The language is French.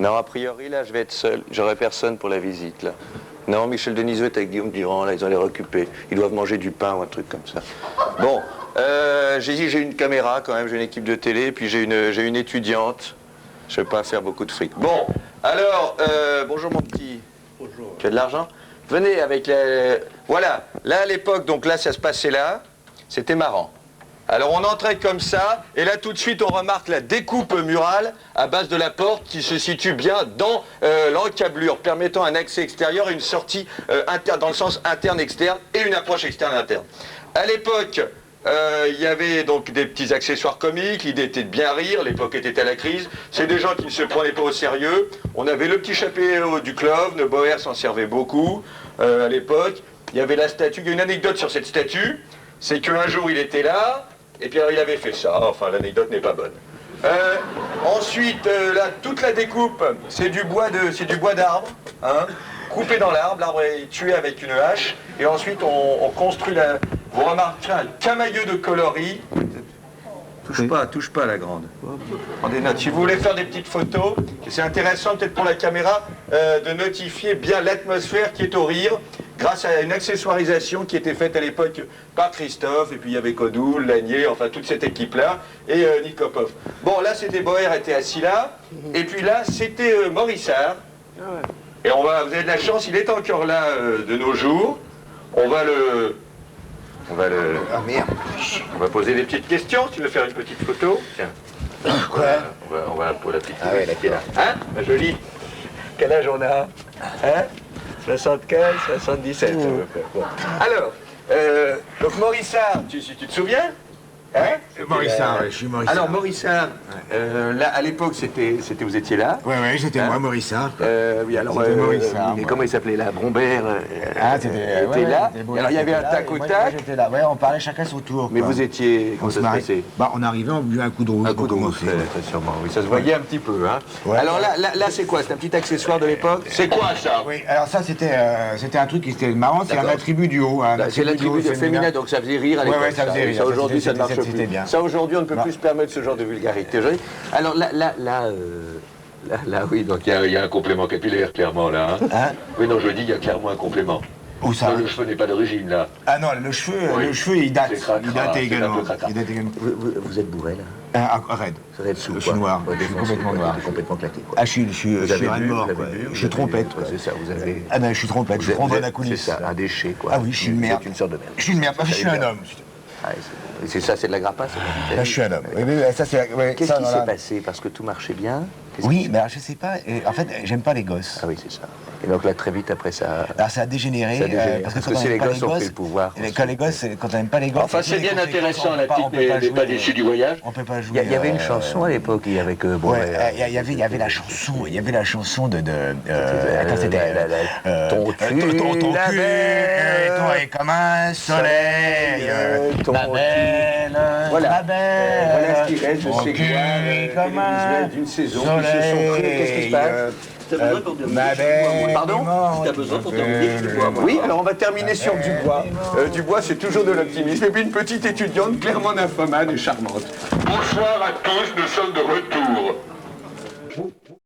Non, a priori, là, je vais être seul. J'aurai personne pour la visite, là. Non, Michel Denisot est avec Guillaume Durand, là, ils ont les récupérer. Ils doivent manger du pain ou un truc comme ça. Bon, j'ai dit, j'ai une caméra quand même, j'ai une équipe de télé, puis j'ai une étudiante. Je ne vais pas faire beaucoup de fric. Bon, alors, bonjour mon petit. Bonjour. Tu as de l'argent? Venez avec les... Voilà, là à l'époque, donc là, ça se passait là. C'était marrant. Alors on entrait comme ça, et là tout de suite on remarque la découpe murale à base de la porte qui se situe bien dans l'encablure, permettant un accès extérieur et une sortie dans le sens interne-externe et une approche externe-interne. À l'époque, il y avait donc des petits accessoires comiques, l'idée était de bien rire, l'époque était à la crise, c'est des gens qui ne se prenaient pas au sérieux. On avait le petit chapeau du clown, Boer s'en servait beaucoup à l'époque. Il y avait la statue, il y a une anecdote sur cette statue, c'est qu'un jour il était là, et puis alors, il avait fait ça, enfin l'anecdote n'est pas bonne. Ensuite, là, toute la découpe, c'est du bois d'arbre, hein, coupé dans l'arbre, l'arbre est tué avec une hache, et ensuite on construit la... Vous remarquerez un camailleux de coloris. Touche pas la grande. Prenez note. Si vous voulez faire des petites photos, c'est intéressant peut-être pour la caméra de notifier bien l'atmosphère qui est au rire, grâce à une accessoirisation qui était faite à l'époque par Christophe, et puis il y avait Codoul, Lanier, enfin toute cette équipe-là, et Nikopov. Bon, là c'était Boer était assis là, et puis là c'était Morissard. Et vous avez de la chance, il est encore là de nos jours. On va poser des petites questions, si tu veux faire une petite photo. Tiens. Quoi? On va pour la petite qui est là. Hein, ma jolie? Quel âge on a? Hein? 75, 77. Bon. Alors, donc Morissard, tu te souviens? Hein? Morissard, je suis Morissard. Alors Morissard, là à l'époque vous étiez là. Ouais, c'était moi, Morissard. Oui, alors Morissard, mais moi. comment il s'appelait là? Brombert c'était était là. Alors il y avait un tac au tac. J'étais là, ouais, on parlait chacun son tour. Mais quoi. vous étiez, comment ça se passait? On arrivait, on buvait un coup de rouge. Un coup de rouge, très sûrement. Oui, ça se voyait un petit peu. Hein. Ouais. Alors là c'est quoi? C'est un petit accessoire de l'époque? C'est quoi ça? Oui, alors ça c'était un truc qui était marrant, c'est un attribut du haut. C'est l'attribut de féminin, donc ça faisait rire à l'époque. Ouais, ça faisait rire. Ça aujourd'hui ça ne marche plus. Bien. Ça aujourd'hui on ne peut plus se permettre ce genre de vulgarité. Alors là, oui, donc il y a un complément capillaire clairement là. Hein? Oui, non, je dis il y a clairement un complément. Où ça? Non, le cheveu n'est pas d'origine là. Ah non, le cheveu il date. Il date également. Vous êtes bourré là? Raide. Je suis noir. Je suis complètement noir. Complètement claqué. Quoi. Ah, je suis raide mort. Je suis trompette. C'est ça, vous avez. Ah ben je suis trompette, je suis trombone à coulisses. C'est ça, un déchet quoi. Ah oui, je suis une merde. C'est une sorte de merde. Je suis une merde, parce que je suis un homme. C'est ça, c'est de la grappa, ça. Là, je suis un homme. Qu'est-ce qui s'est passé? Parce que tout marchait bien? Oui, mais alors, je sais pas. En fait, j'aime pas les gosses. Ah oui, c'est ça. Et donc là, très vite après ça... Alors ça a dégénéré. Parce que si les gosses ont pris le pouvoir... Quand les gosses, quand on n'aime pas les gosses... Enfin, c'est bien intéressant, la petite n'est pas déçue du voyage. On peut pas jouer... Il y avait une chanson à l'époque, avec... il y avait la chanson de... Attends, c'était... Ton cul, toi est comme un soleil, ma belle, ma belle, voilà ce qui reste de ces comme d'une saison qui se sont créés. Qu'est-ce qui se passe? Ma belle. Pardon? T'as besoin pour terminer du bois. Oui, alors on va terminer sur Dubois. Dubois, c'est toujours de l'optimisme. Et puis une petite étudiante clairement nymphomane et charmante. Bonsoir à tous, nous sommes de retour.